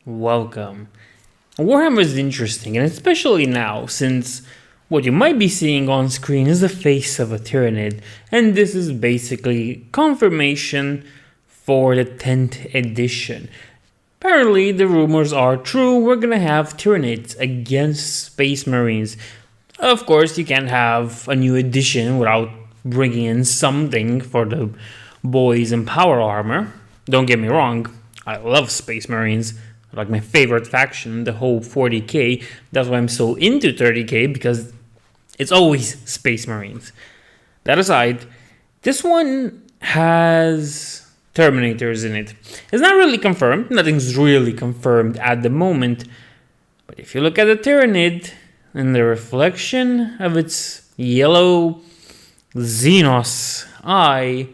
Welcome. Warhammer is interesting, and especially now, since what you might be seeing on screen is the face of a Tyranid, and this is basically confirmation for the 10th edition. Apparently, the rumors are true. We're gonna have Tyranids against Space Marines. Of course, you can't have a new edition without bringing in something for the boys in power armor. Don't get me wrong, I love Space Marines. Like my favorite faction, the whole 40k. That's why I'm so into 30k, because it's always Space Marines. That aside, this one has Terminators in it. It's not really confirmed. Nothing's really confirmed at the moment. But if you look at the Tyranid and the reflection of its yellow Xenos eye,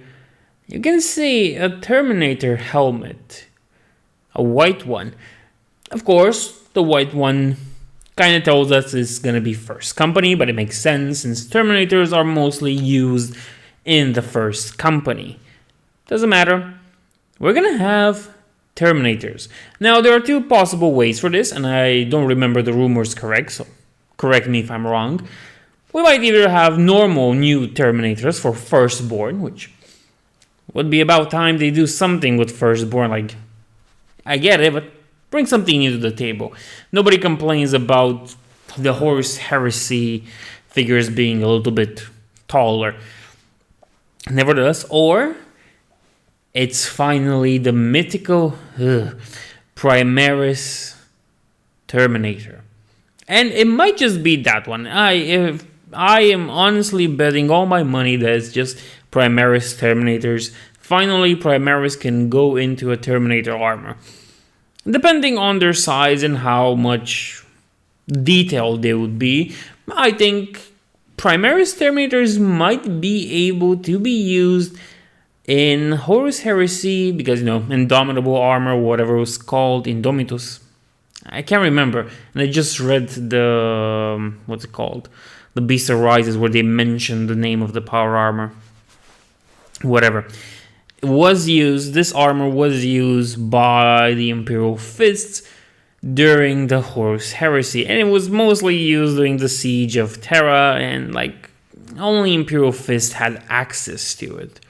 you can see a Terminator helmet. A white one. Of course, the white one kind of tells us it's going to be first company, but it makes sense since Terminators are mostly used in the first company. Doesn't matter. We're going to have Terminators. Now, there are two possible ways for this, and I don't remember the rumors correct, so correct me if I'm wrong. We might either have normal new Terminators for Firstborn, which would be about time they do something with Firstborn, like I get it, but bring something new to the table. Nobody complains about the Horus Heresy figures being a little bit taller. Nevertheless, or it's finally the mythical Primaris Terminator. And it might just be that one. I am honestly betting all my money that it's just Primaris Terminators. Finally, Primaris can go into a Terminator armor. Depending on their size and how much detailed they would be, I think Primaris Terminators might be able to be used in Horus Heresy, because, Indomitable armor, whatever it was called, Indomitus. I can't remember. And I just read the, what's it called? The Beast Arises, where they mentioned the name of the power armor. Whatever. This armor was used by the Imperial Fists during the Horus Heresy, and it was mostly used during the Siege of Terra, and only Imperial Fist had access to it.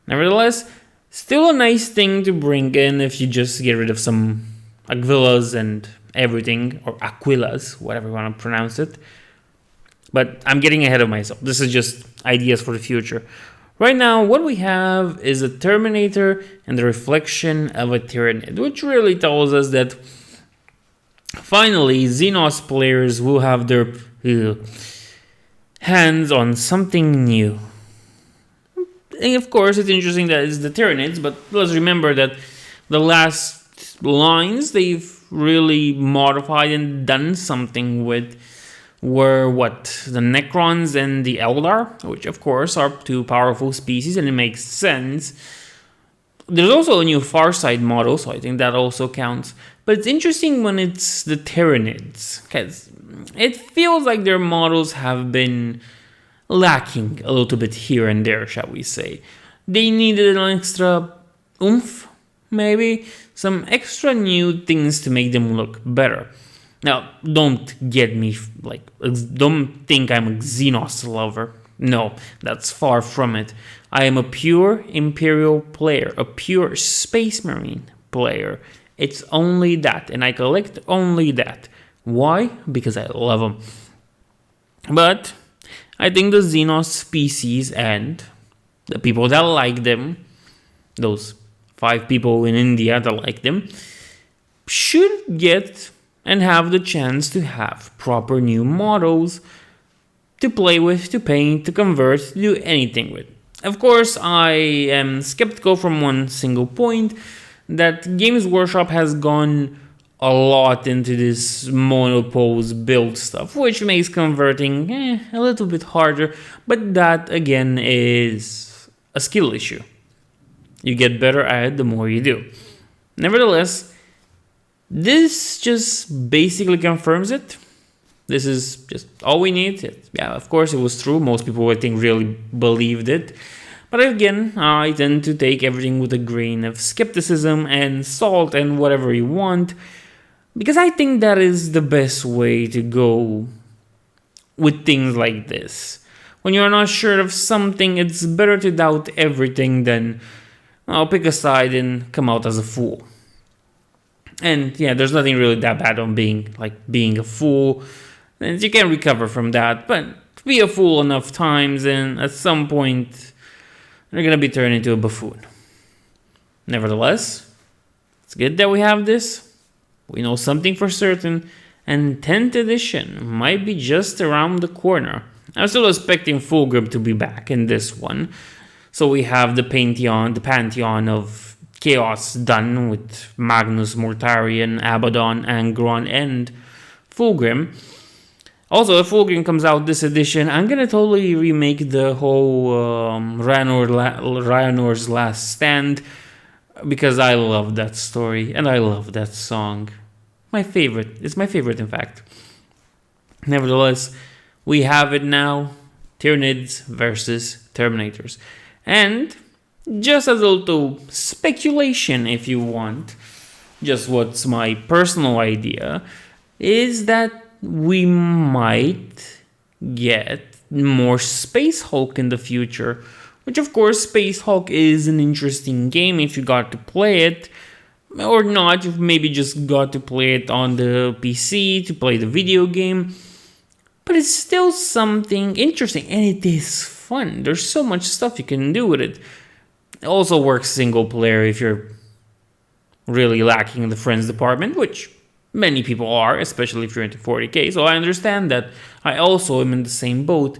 Nevertheless, still a nice thing to bring in if you just get rid of some Aquilas and everything, or Aquilas, whatever you want to pronounce it. But I'm getting ahead of myself. This is just ideas for the future. Right now, what we have is a Terminator and the reflection of a Tyranid, which really tells us that finally Xenos players will have their hands on something new. And of course, it's interesting that it's the Tyranids, but let's remember that the last lines they've really modified and done something with were the Necrons and the Eldar, which of course are two powerful species, and it makes sense. There's also a new Farsight model, so I think that also counts. But it's interesting when it's the Tyranids, because it feels like their models have been lacking a little bit here and there, shall we say. They needed an extra oomph, maybe, some extra new things to make them look better. Now, don't get me, don't think I'm a Xenos lover. No, that's far from it. I am a pure Imperial player, a pure Space Marine player. It's only that, and I collect only that. Why? Because I love them. But I think the Xenos species and the people that like them, those 5 people in India that like them, should get and have the chance to have proper new models to play with, to paint, to convert, to do anything with. Of course, I am skeptical from one single point, that Games Workshop has gone a lot into this monopose build stuff, which makes converting a little bit harder, but that again is a skill issue. You get better at it the more you do. Nevertheless, this just basically confirms it. This is just all we need. Yeah, of course it was true. Most people, I think, really believed it. But again, I tend to take everything with a grain of skepticism and salt and whatever you want, because I think that is the best way to go with things like this. When you're not sure of something, it's better to doubt everything than pick a side and come out as a fool. And yeah, there's nothing really that bad on being a fool, and you can recover from that. But be a fool enough times, and at some point, you're gonna be turned into a buffoon. Nevertheless, it's good that we have this. We know something for certain, and 10th edition might be just around the corner. I'm still expecting Fulgrim to be back in this one. So we have the pantheon of Chaos done with Magnus, Mortarion, Abaddon, Angron, and Fulgrim. Also, if Fulgrim comes out this edition, I'm gonna totally remake the whole Rhaenor's Last Stand, because I love that story and I love that song. My favorite. It's my favorite, in fact. Nevertheless, we have it now. Tyranids versus Terminators. And just a little speculation, if you want, just what's my personal idea, is that we might get more Space Hulk in the future. Which, of course, Space Hulk is an interesting game if you got to play it. Or not, you've maybe just got to play it on the PC to play the video game. But it's still something interesting, and it is fun. There's so much stuff you can do with it. It also works single player if you're really lacking in the friends department, which many people are, especially if you're into 40k. So I understand that. I also am in the same boat.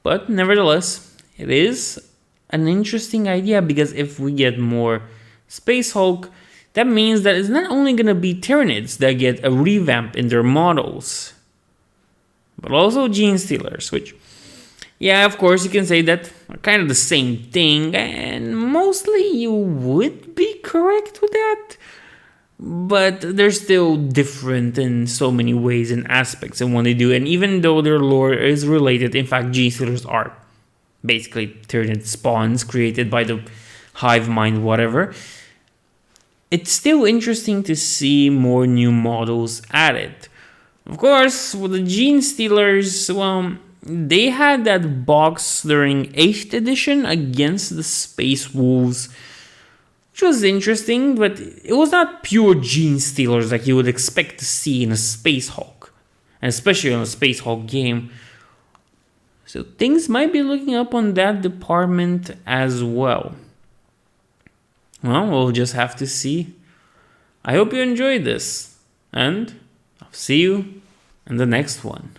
But nevertheless, it is an interesting idea, because if we get more Space Hulk, that means that it's not only going to be Tyranids that get a revamp in their models, but also Gene Stealers, which, yeah, of course, you can say that are kind of the same thing, and mostly you would be correct with that, but they're still different in so many ways and aspects in what they do, and even though their lore is related, in fact, Gene Stealers are basically Tyranid spawns created by the hive mind, whatever. It's still interesting to see more new models added. Of course, with the Gene Stealers, well, they had that box during 8th edition against the Space Wolves, which was interesting, but it was not pure Gene Stealers like you would expect to see in a Space Hulk, and especially on a Space Hulk game. So things might be looking up on that department as well. Well, we'll just have to see. I hope you enjoyed this, and I'll see you in the next one.